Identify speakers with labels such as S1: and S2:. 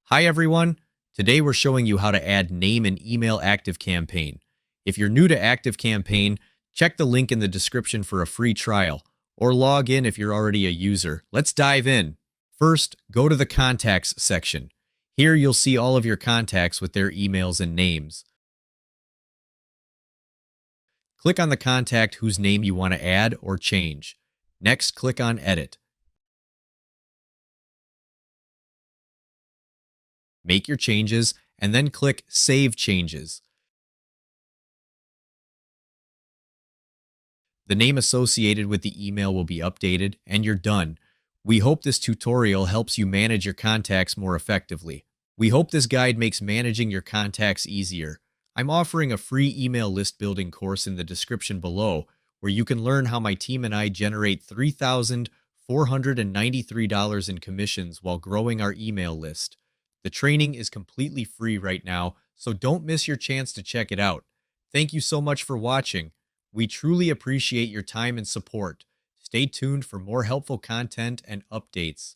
S1: Hi everyone. Today we're showing you how to add name and email Activecampaign. If you're new to Activecampaign, check the link in the description for a free trial, or log in if you're already a user. Let's dive in. First, go to the Contacts section. Here you'll see all of your contacts with their emails and names. Click on the contact whose name you want to add or change. Next, click on Edit. Make your changes, and then click Save Changes. The name associated with the email will be updated, and you're done. We hope this tutorial helps you manage your contacts more effectively. We hope this guide makes managing your contacts easier. I'm offering a free email list building course in the description below, where you can learn how my team and I generate $3,493 in commissions while growing our email list. The training is completely free right now, so don't miss your chance to check it out. Thank you so much for watching. We truly appreciate your time and support. Stay tuned for more helpful content and updates.